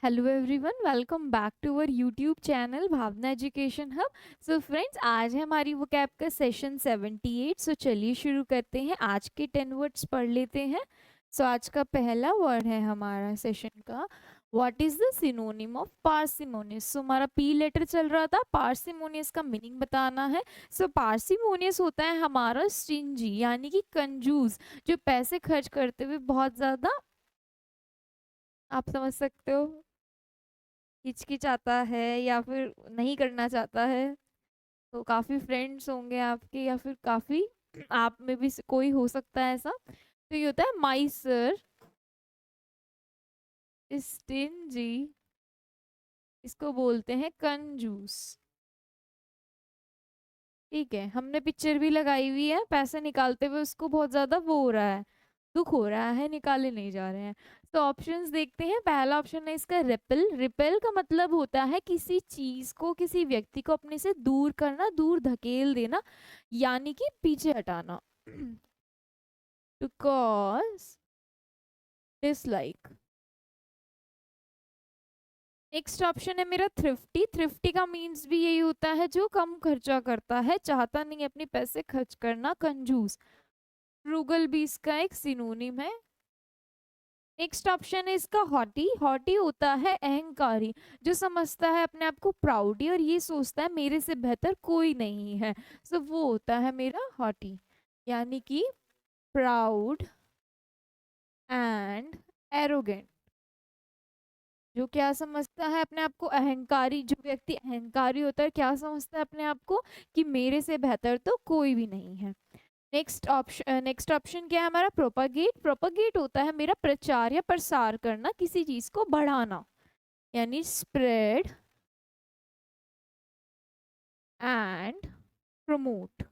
Hello everyone, welcome back to our YouTube channel Bhavna education hub. So friends, आज है हमारी vocab का session 78। सो चलिए शुरू करते हैं। आज के 10 वर्ड्स पढ़ लेते हैं। सो आज का पहला वर्ड है हमारा सेशन का, what is the synonym of parsimonious. So हमारा पी लेटर चल रहा था, पार्सिमोनियस का मीनिंग बताना है। सो पार्सिमोनियस होता है हमारा स्टिंजी, यानी कि कंजूस, जो पैसे खर्च करते हुए बहुत ज़्यादा, आप समझ सकते हो, हिचकिचाता है या फिर नहीं करना चाहता है। तो काफ़ी फ्रेंड्स होंगे आपके, या फिर काफ़ी आप में भी कोई हो सकता है ऐसा। तो ये होता है माई सर स्टिंजी, इसको बोलते हैं कंजूस। ठीक है, हमने पिक्चर भी लगाई हुई है, पैसे निकालते हुए उसको बहुत ज़्यादा वो हो रहा है, दुख हो रहा है, निकाले नहीं जा रहे हैं। तो ऑप्शंस देखते हैं। पहला ऑप्शन है इसका रिपेल। रिपेल का मतलब होता है किसी चीज को, किसी व्यक्ति को अपने से दूर करना, दूर धकेल देना, यानी कि पीछे हटाना। To cause dislike. Next option है मेरा थ्रिफ्टी। थ्रिफ्टी का मीन्स भी यही होता है जो कम खर्चा करता है, चाहता नहीं अपने पैसे खर्च करना, कंजूस। फ्रूगल भी इसका एक सिनोनिम है। नेक्स्ट ऑप्शन है इसका हॉटी। हॉटी होता है अहंकारी, जो समझता है अपने आप को प्राउडी और ये सोचता है मेरे से बेहतर कोई नहीं है। सो वो होता है मेरा हॉटी, यानी कि प्राउड एंड एरोगेंट। जो क्या समझता है अपने आप को, अहंकारी। जो व्यक्ति अहंकारी होता है क्या समझता है अपने आप को, कि मेरे से बेहतर तो कोई भी नहीं है। नेक्स्ट ऑप्शन क्या है हमारा, प्रोपागेट। प्रोपागेट होता है मेरा प्रचार या प्रसार करना, किसी चीज को बढ़ाना, यानी स्प्रेड एंड प्रमोट।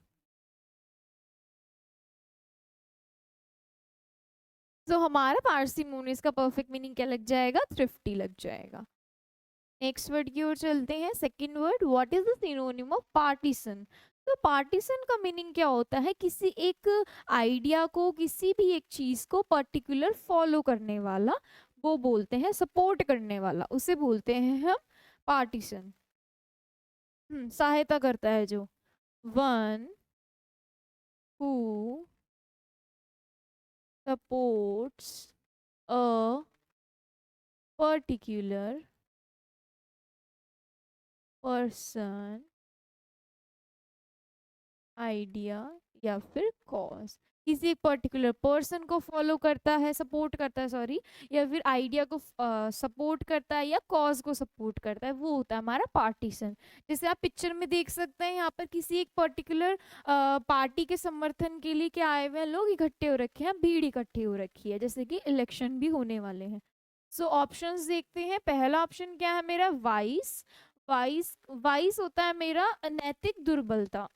तो हमारा पार्सिमोनियस का परफेक्ट मीनिंग क्या लग जाएगा, थ्रिफ्टी लग जाएगा। नेक्स्ट वर्ड की ओर चलते हैं। Second word, what is the synonym of partition. तो पार्टीशन का मीनिंग क्या होता है, किसी एक आइडिया को, किसी भी एक चीज को पर्टिकुलर फॉलो करने वाला, वो बोलते हैं सपोर्ट करने वाला, उसे बोलते हैं हम पार्टीशन। सहायता करता है जो। One who supports a particular person, idea या फिर कॉज। किसी एक पर्टिकुलर पर्सन को फॉलो करता है, सपोर्ट करता है, सॉरी, या फिर आइडिया को सपोर्ट करता है, या कॉज को सपोर्ट करता है, वो होता है हमारा पार्टीशन। जैसे आप पिक्चर में देख सकते हैं, यहाँ पर किसी एक पर्टिकुलर पार्टी के समर्थन के लिए क्या आए हुए हैं, लोग इकट्ठे हो रखे हैं, भीड़ इकट्ठी हो रखी है, जैसे कि इलेक्शन भी होने वाले हैं। सो ऑप्शंस देखते हैं। पहला ऑप्शन क्या है मेरा, वाइस। वाइस वाइस होता है मेरा अनैतिक दुर्बलता,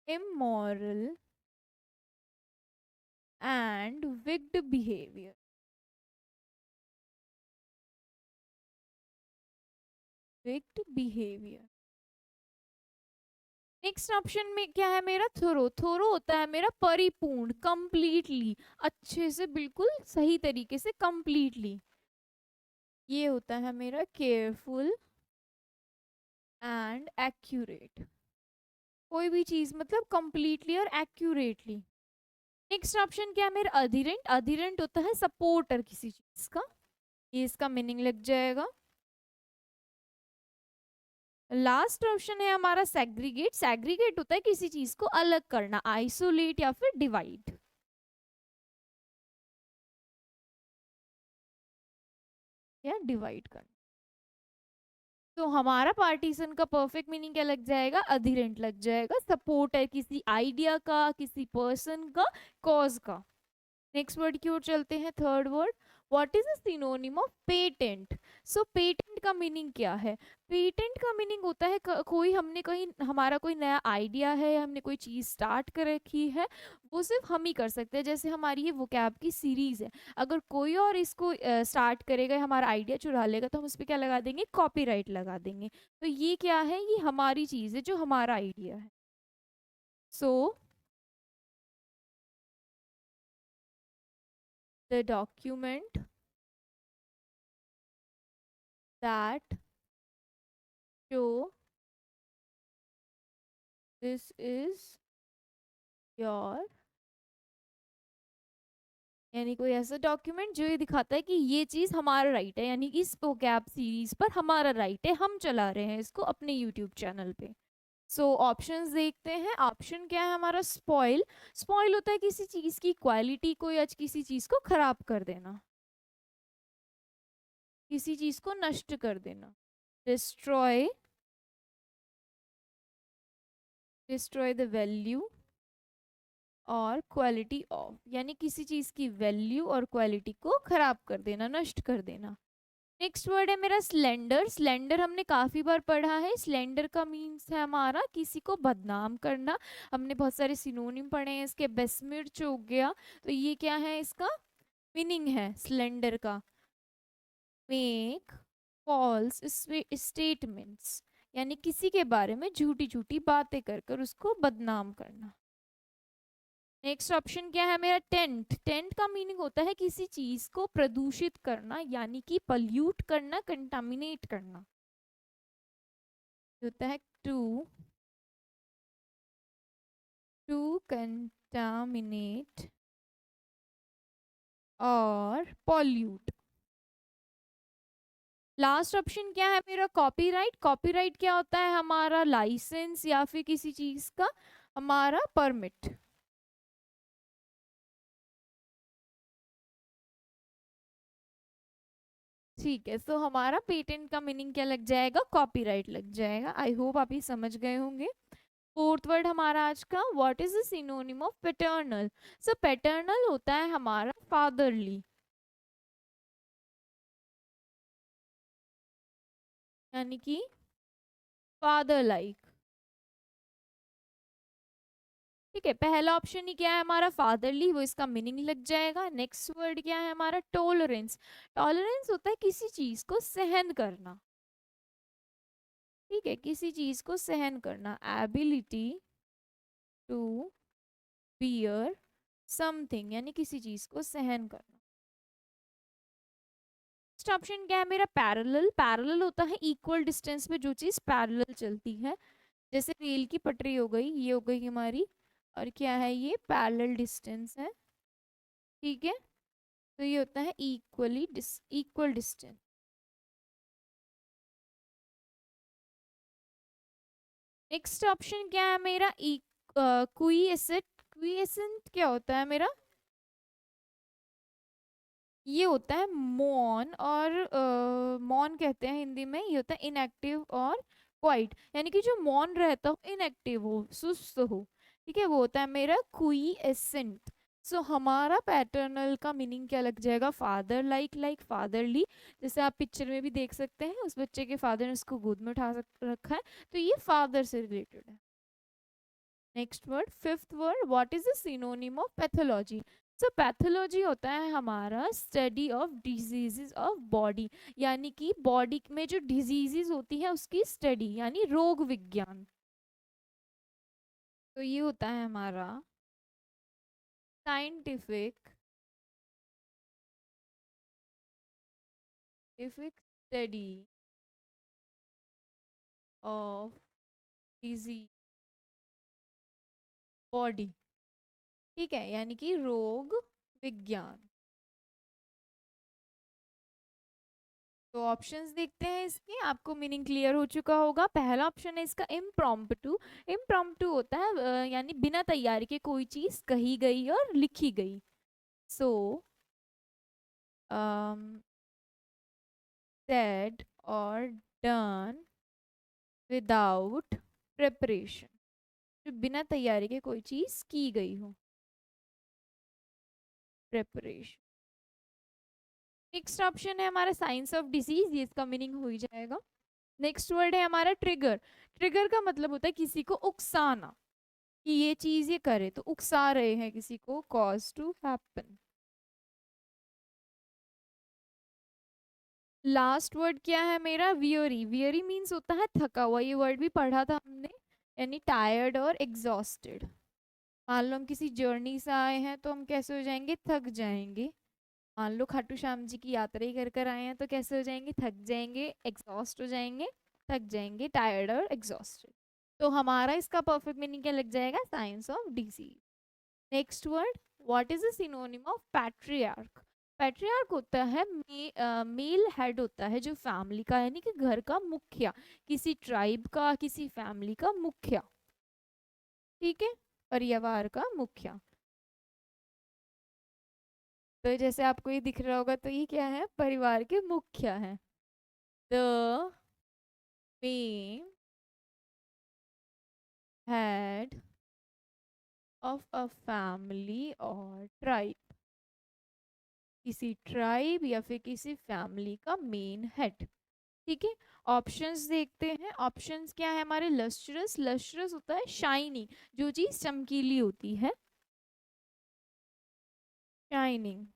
immoral and wicked behavior। wicked behavior। Next option में क्या है मेरा, थोरो। थोरो होता है मेरा परिपूर्ण, कंप्लीटली, अच्छे से, बिल्कुल सही तरीके से, कंप्लीटली। ये होता है मेरा केयरफुल एंड एक्यूरेट। कोई भी चीज मतलब कंप्लीटली और एक्यूरेटली। नेक्स्ट ऑप्शन क्या है मेरा, अधीरेंट। अधीरेंट होता है सपोर्टर किसी चीज का, ये इसका मीनिंग लग जाएगा। लास्ट ऑप्शन है हमारा सेग्रीगेट। सेग्रीगेट होता है किसी चीज को अलग करना, आइसोलेट या फिर डिवाइड, या डिवाइड करना। तो हमारा पार्टीशन का परफेक्ट मीनिंग क्या लग जाएगा, अधीरेंट लग जाएगा, सपोर्ट है किसी आइडिया का, किसी पर्सन का, कॉज का। नेक्स्ट वर्ड की ओर चलते हैं। Third word, what is the synonym of patent. So patent का मीनिंग क्या है। पेटेंट का मीनिंग होता है कोई, हमने कहीं, हमारा कोई नया आइडिया है, हमने कोई चीज़ स्टार्ट कर रखी है, वो सिर्फ हम ही कर सकते हैं। जैसे हमारी ये वोकैब की सीरीज है, अगर कोई और इसको स्टार्ट करेगा, हमारा आइडिया चुरा लेगा, तो हम उस पर क्या लगा देंगे, कॉपीराइट लगा देंगे। तो ये क्या है, ये हमारी चीज़ है, जो हमारा आइडिया है। सो the document that show this is your, यानी कोई ऐसा डॉक्यूमेंट जो ये दिखाता है कि ये चीज हमारा राइट है, यानी कि इस vocab सीरीज पर हमारा राइट है, हम चला रहे हैं इसको अपने यूट्यूब चैनल पे। सो ऑप्शंस देखते हैं। ऑप्शन क्या है हमारा? स्पॉइल। स्पॉइल होता है किसी चीज की क्वालिटी को या किसी चीज को खराब कर देना, किसी चीज को नष्ट कर देना। डिस्ट्रॉय, डिस्ट्रॉय द वैल्यू और क्वालिटी ऑफ, यानी किसी चीज की वैल्यू और क्वालिटी को खराब कर देना, नष्ट कर देना। नेक्स्ट वर्ड है मेरा स्लेंडर। स्लेंडर हमने काफी बार पढ़ा है। स्लेंडर का मीन्स है हमारा किसी को बदनाम करना। हमने बहुत सारे सिनोनिम पढ़े हैं इसके। बेस्मिर्च हो गया, तो ये क्या है इसका मीनिंग है स्लेंडर का? मेक फॉल्स स्टेटमेंट्स, यानी किसी के बारे में झूठी झूठी बातें कर कर उसको बदनाम करना। नेक्स्ट ऑप्शन क्या है मेरा? टेंट। टेंट का मीनिंग होता है किसी चीज को प्रदूषित करना, यानी कि पल्यूट करना, कंटामिनेट करना। होता है टू, टू कंटामिनेट और पॉल्यूट। लास्ट ऑप्शन क्या है मेरा? कॉपीराइट। कॉपीराइट क्या होता है हमारा? लाइसेंस या फिर किसी चीज का हमारा परमिट। ठीक है, सो हमारा पेटेंट का मीनिंग क्या लग जाएगा? कॉपीराइट लग जाएगा। आई होप आप ये समझ गए होंगे। फोर्थ वर्ड हमारा आज का, what is the synonym of paternal? So paternal होता है हमारा फादरली, यानी कि फादर लाइक। ठीक है, पहला ऑप्शन ही क्या है हमारा? फादरली, वो इसका मीनिंग लग जाएगा। नेक्स्ट वर्ड क्या है हमारा? टॉलरेंस। टॉलरेंस होता है किसी चीज को सहन करना। ठीक है, किसी चीज को सहन करना। एबिलिटी टू बियर समथिंग, यानी किसी चीज को सहन करना। नेक्स्ट ऑप्शन क्या है मेरा? पैरेलल। पैरेलल होता है इक्वल डिस्टेंस पे जो चीज पैरेलल चलती है, जैसे रेल की पटरी हो गई, ये हो गई हमारी, और क्या है ये? पैरेलल डिस्टेंस है। ठीक है, तो ये होता है इक्वल डिस्टेंस। नेक्स्ट ऑप्शन क्या है मेरा? क्विएसेंट। क्विएसेंट क्या होता है मेरा? ये होता है मौन, और मौन कहते हैं हिंदी में। ये होता है इनएक्टिव और क्वाइट, यानी कि जो मौन रहता हो, इनएक्टिव हो, सुस्त हो। ठीक है, वो होता है मेरा क्विएसेंट। सो हमारा पैटर्नल का मीनिंग क्या लग जाएगा? Father like, like fatherly. जैसे आप पिक्चर में भी देख सकते हैं, उस बच्चे के फादर ने उसको गोद में रखा है, तो ये फादर से रिलेटेड है। Next word, fifth word, what is the synonym of pathology? So pathology होता है हमारा study of diseases of body, यानी कि बॉडी में जो डिजीजेस होती है उसकी स्टडी, यानी रोग विज्ञान। तो ये होता है हमारा scientific study of disease body. ठीक है, यानी कि रोग विज्ञान। तो ऑप्शंस देखते हैं इसके, आपको मीनिंग क्लियर हो चुका होगा। पहला ऑप्शन है इसका इम्प्रॉम्प्टू। इम्प्रॉम्प्टू होता है यानी बिना तैयारी के कोई चीज कही गई और लिखी गई। सो सेड और डन विदाउट प्रिपरेशन, जो बिना तैयारी के कोई चीज की गई हो, प्रिपरेशन। नेक्स्ट ऑप्शन है हमारा साइंस ऑफ डिजीज, ये इसका मीनिंग हो ही जाएगा। नेक्स्ट वर्ड है हमारा ट्रिगर। ट्रिगर का मतलब होता है किसी को उकसाना, कि ये चीज ये करे, तो उकसा रहे हैं किसी को, cause to happen. Last word क्या है मेरा? वियरी। वियरी मीन्स होता है थका हुआ, ये वर्ड भी पढ़ा था हमने, यानी टायर्ड और एग्जॉस्टेड। मान लो हम किसी जर्नी से आए हैं तो हम कैसे हो जाएंगे? थक जाएंगे। मान लो खाटू श्याम जी की यात्रा ही कर कर आए हैं तो कैसे हो जाएंगे, थक जाएंगे, एग्जॉस्ट हो जाएंगे, थक जाएंगे, टायर्ड और एग्जॉस्टेड। तो हमारा इसका परफेक्ट मीनिंग क्या लग जाएगा, science of disease. Next word, what is the synonym of patriarch. Patriarch होता है मेल हेड होता है जो फैमिली का, यानी कि घर का मुखिया, किसी ट्राइब का, किसी फैमिली का मुखिया, ठीक है, परिवार का मुखिया। तो जैसे आपको ये दिख रहा होगा तो ये क्या है, परिवार के मुखिया हैं। The main head of a family और ट्राइब, किसी ट्राइब या फिर किसी फैमिली का मेन हेड, ठीक है। ऑप्शंस देखते हैं, ऑप्शंस क्या है हमारे, लस्ट्रस, लस्ट्रस होता है शाइनिंग, जो चीज चमकीली होती है, शाइनिंग।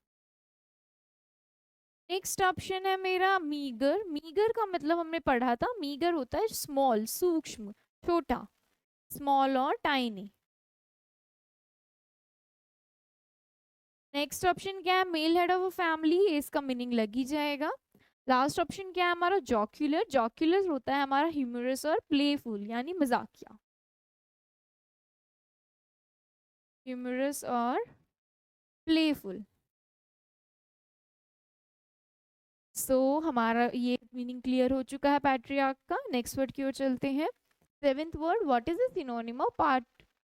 नेक्स्ट ऑप्शन है मेरा मीगर, मीगर का मतलब हमने पढ़ा था, मीगर होता है स्मॉल, सूक्ष्म, छोटा, स्मॉल और टाइनी। नेक्स्ट ऑप्शन क्या है, male head of a family, इसका मीनिंग लग ही जाएगा। लास्ट ऑप्शन क्या है हमारा, जॉक्यूलर, जॉक्यूलर होता है हमारा ह्यूमरस और प्लेफुल, यानी मजाकिया, ह्यूमरस और प्लेफुल। हमारा ये मीनिंग क्लियर हो चुका है पैट्रियार्क का। नेक्स्ट वर्ड की ओर चलते हैं। Seventh word, what is the synonym of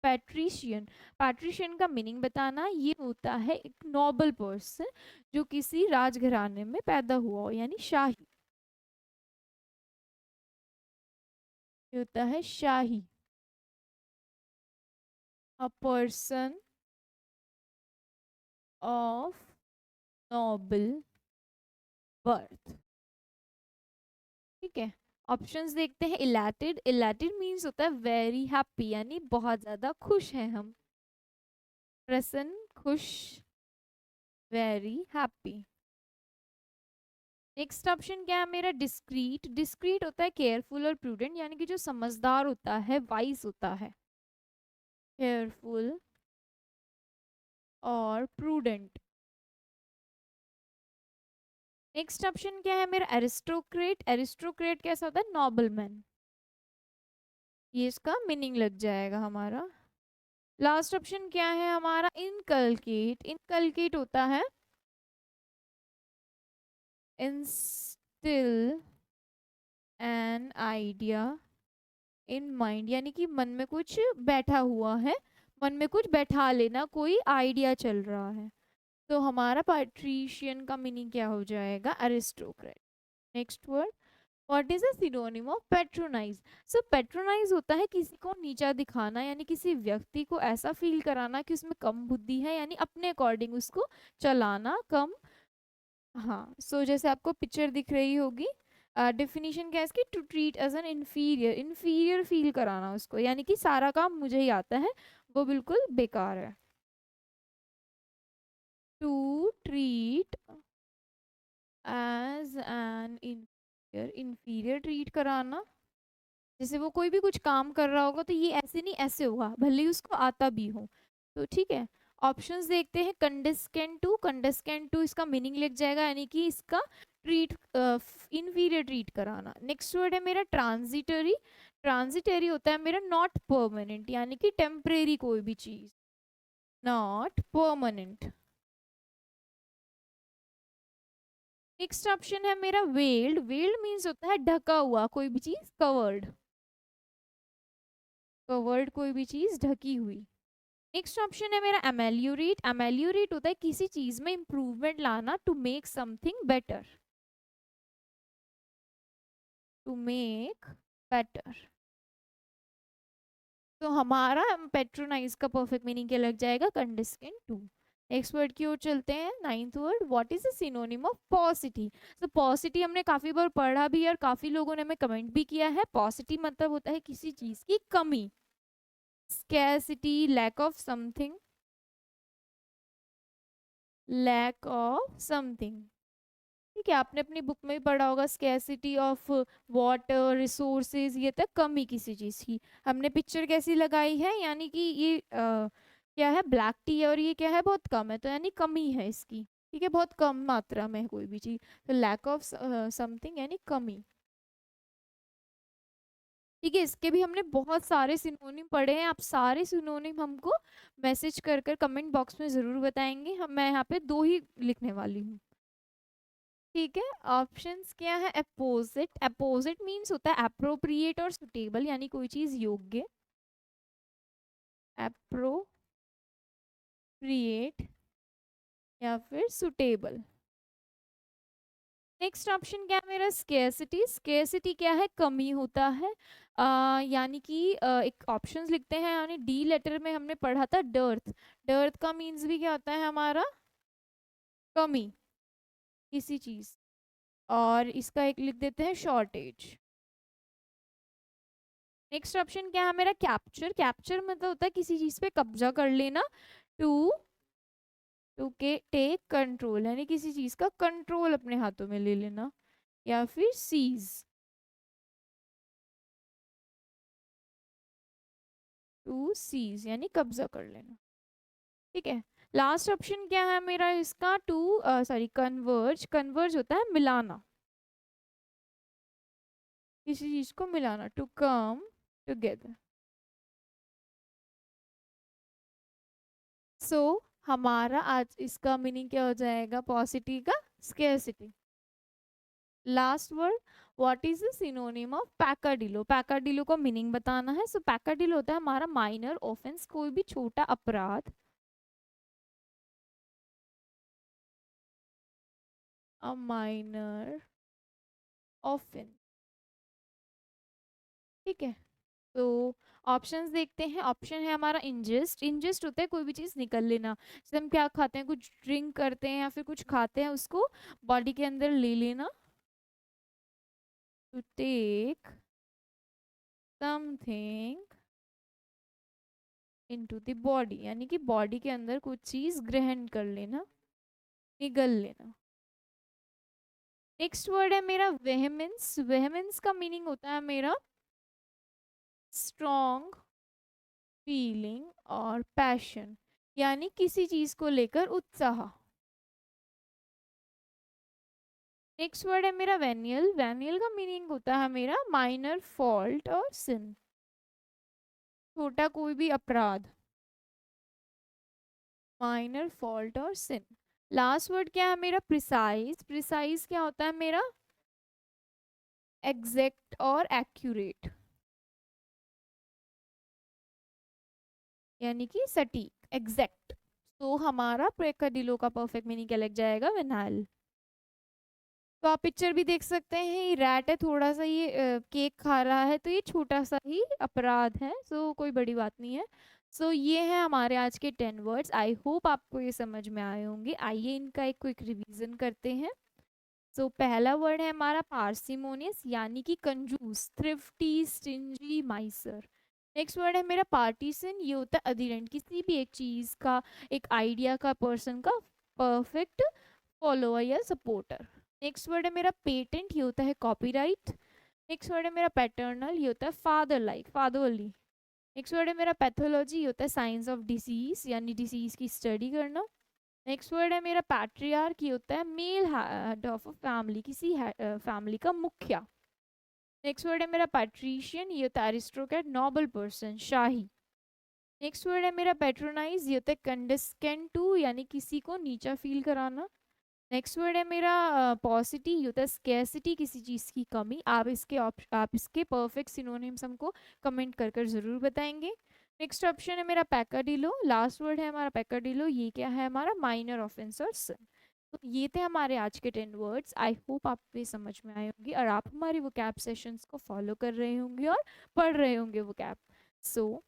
patrician. Patrician का मीनिंग बताना, ये होता है एक नोबल पर्सन जो किसी राजघराने में पैदा हुआ हो, यानी शाही, ये होता है शाही, a person of noble birth, ठीक है। ऑप्शंस देखते हैं, इलाटेड, इलाटेड मीन्स होता है वेरी हैप्पी, यानी बहुत ज्यादा खुश हैं हम, प्रसन्न, खुश, वेरी हैप्पी। नेक्स्ट ऑप्शन क्या है मेरा, डिस्क्रीट, डिस्क्रीट होता है केयरफुल और प्रूडेंट, यानी कि जो समझदार होता है, वाइज होता है, केयरफुल और प्रूडेंट। नेक्स्ट ऑप्शन क्या है मेरा, एरिस्टोक्रेट, एरिस्टोक्रेट कैसा होता है, नॉबलमैन, ये इसका मीनिंग लग जाएगा हमारा। लास्ट ऑप्शन क्या है हमारा, इनकलकेट, इनकलकेट होता है instil an idea in mind, यानी कि मन में कुछ बैठा हुआ है, मन में कुछ बैठा लेना, कोई आइडिया चल रहा है। तो हमारा पैट्रिशियन का मीनिंग क्या हो जाएगा, aristocrat. Next word, what is the synonym of patronise. So patronise होता है किसी को नीचा दिखाना, यानी किसी व्यक्ति को ऐसा फील कराना कि उसमें कम बुद्धि है, यानी अपने अकॉर्डिंग उसको चलाना, कम। हाँ, जैसे आपको पिक्चर दिख रही होगी, डेफिनेशन क्या है इसकी, to treat as an inferior, inferior feel कराना उसको, यानी कि सारा काम मुझे ही आता है, वो बिल्कुल बेकार है। To treat as an inferior, inferior treat कराना, जैसे वो कोई भी कुछ काम कर रहा होगा तो ये ऐसे नहीं ऐसे होगा, भले ही उसको आता भी हो, तो ठीक है। ऑप्शंस देखते हैं, कंडेस्केंट टू, कंडेस्केंट टू इसका मीनिंग लग जाएगा, यानी कि इसका ट्रीट, इन्फीरियर ट्रीट कराना। नेक्स्ट वर्ड है मेरा ट्रांजिटरी, ट्रांजिटरी होता है मेरा नॉट परमानेंट, यानी कि टेम्परेरी कोई भी चीज, नॉट परमानेंट। नेक्स्ट ऑप्शन है मेरा वेल्ड, वेल्ड मीन्स होता है ढका हुआ कोई भी चीज, कवर्ड, कवर्ड कोई भी चीज ढकी हुई। नेक्स्ट ऑप्शन है मेरा एमेल्यूरेट, एमेल्यूरेट होता है किसी चीज में इंप्रूवमेंट लाना, to make something better, to make better. तो हमारा पेट्रोनाइज का परफेक्ट मीनिंग क्या लग जाएगा, कंडिस्केंट टू। नेक्स्ट वर्ड की ओर चलते हैं, ninth word, what is the synonym of पॉसिटी। तो पॉसिटी हमने काफी बार पढ़ा भी है और काफी लोगों ने हमें कमेंट भी किया है। पॉसिटी मतलब होता है किसी चीज की कमी, scarcity, lack of something, lack of something, ठीक है। आपने अपनी बुक में भी पढ़ा होगा, स्कैरसिटी ऑफ वाटर, रिसोर्सेज, ये तक कमी किसी चीज की। हमने पिक्चर कैसी लगाई है, यानी कि ये क्या है, ब्लैक टी है और ये क्या है, बहुत कम है, तो यानी कमी है इसकी। ठीक है, बहुत कम मात्रा में है कोई भी चीज, तो लैक ऑफ समथिंग यानी कमी। ठीक है, इसके भी हमने बहुत सारे सिनोनिम पढ़े हैं, आप सारे सिनोनिम हमको मैसेज कर कर कमेंट बॉक्स में ज़रूर बताएंगे, हम मैं यहाँ पे 2 ही लिखने वाली हूँ। ठीक है, ऑप्शंस क्या है? अपोजिट, अपोजिट मीन्स होता है अप्रोप्रिएट और सुटेबल, यानी कोई चीज़ योग्य, अप्रोप्रिएट या फिर सुटेबल। नेक्स्ट ऑप्शन क्या है मेरा? स्केर्सिटी, स्केर्सिटी क्या है? कमी होता है, यानी कि एक ऑप्शंस लिखते हैं, यानी डी लेटर में हमने पढ़ा था डर्थ, डर्थ का मीन्स भी क्या होता है हमारा? कमी किसी चीज, और इसका एक लिख देते हैं शॉर्टेज। नेक्स्ट ऑप्शन क्या है मेरा? कैप्चर, कैप्चर मतलब होता है किसी चीज पे कब्जा कर लेना, टू टू के टेक कंट्रोल, यानी किसी चीज का कंट्रोल अपने हाथों में ले लेना, या फिर सीज, टू सीज यानी कब्जा कर लेना। ठीक है, लास्ट ऑप्शन क्या है मेरा इसका? टू सॉरी कन्वर्ज, कन्वर्ज होता है मिलाना, किसी चीज को मिलाना, टू कम टुगेदर। सो हमारा आज इसका मीनिंग क्या हो जाएगा? पॉसिटी का scarcity. Last word, what is the synonym of peccadillo? Peccadillo का मीनिंग बताना है। सो पैकाडिलो होता है हमारा माइनर ऑफेंस, कोई भी छोटा अपराध, अ माइनर ऑफेंस। ठीक है, तो ऑप्शंस देखते हैं। ऑप्शन है हमारा इंजेस्ट, इंजेस्ट होता है कोई भी चीज़ निकल लेना, जैसे हम क्या खाते हैं, कुछ ड्रिंक करते हैं या फिर कुछ खाते हैं, उसको बॉडी के अंदर ले लेना, to take something into the body, यानी कि बॉडी के अंदर कुछ चीज़ ग्रहण कर लेना, निगल लेना। नेक्स्ट वर्ड है मेरा वेहेमेंस, वेहेमेंस का मीनिंग होता है मेरा स्ट्रॉन्ग फीलिंग और पैशन, यानी किसी चीज को लेकर उत्साह। नेक्स्ट वर्ड है मेरा वेनियल, वेनियल का मीनिंग होता है मेरा माइनर फॉल्ट और सिन, छोटा कोई भी अपराध, माइनर फॉल्ट और सिन। लास्ट वर्ड क्या है मेरा? प्रिसाइज, प्रिसाइज क्या होता है मेरा? एग्जैक्ट और एक्यूरेट, यानी कि सटीक, एग्जैक्ट। तो हमारा प्रेकाडिलो का परफेक्ट मीनिंग क्या लग जाएगा? वेनाइल। तो आप पिक्चर भी देख सकते हैं, ये रैट है, थोड़ा सा ये केक खा रहा है, तो ये छोटा सा ही अपराध है, सो कोई बड़ी बात नहीं है। सो ये है हमारे आज के 10 वर्ड्स, आई होप आपको ये समझ में आए होंगे। आइए इनका एक क्विक रिवीजन करते हैं। सो पहला वर्ड है हमारा पार्सिमोनियस, यानी कि कंजूस, thrifty, stingy, Mysore. Next word है मेरा पार्टीसन, ये होता है अधीरन, किसी भी एक चीज का, एक आइडिया का, पर्सन का परफेक्ट फॉलोअर या सपोर्टर। नेक्स्ट वर्ड है मेरा पेटेंट, ये होता है कॉपीराइट। नेक्स्ट वर्ड है मेरा पैटर्नल, ये होता है father like, fatherly. Next word है मेरा पैथोलॉजी, ये होता है साइंस ऑफ डिसीज, यानी डिसीज की स्टडी करना। नेक्स्ट वर्ड है मेरा पैट्रियार्क, ये होता है male head of a family, किसी फैमिली का मुखिया। नेक्स्ट वर्ड है मेरा पैट्रिशियन, ये होता है एरिस्टोक्रेट, नोबल पर्सन, शाही। नेक्स्ट वर्ड है मेरा पैट्रोनाइज, ये होता है कंडेस्केंड टू, यानी किसी को नीचा फील कराना। नेक्स्ट वर्ड है मेरा पॉसिटी, ये होता है स्केर्सिटी, किसी चीज़ की कमी। आप इसके परफेक्ट सिनोनिम्स हमको कमेंट कर कर ज़रूर बताएंगे। नेक्स्ट ऑप्शन है मेरा पैकाडिलो, लास्ट वर्ड है हमारा पैकाडिलो, ये क्या है हमारा? माइनर ऑफेंस और सिन। तो ये थे हमारे आज के 10 वर्ड्स, आई होप आपको ये समझ में आए होंगे और आप हमारे वो कैप सेशंस को फॉलो कर रहे होंगे और पढ़ रहे होंगे वो कैप। सो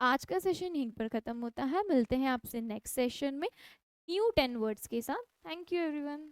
आज का सेशन यहीं पर ख़त्म होता है, मिलते हैं आपसे नेक्स्ट सेशन में न्यू 10 वर्ड्स के साथ। Thank you everyone.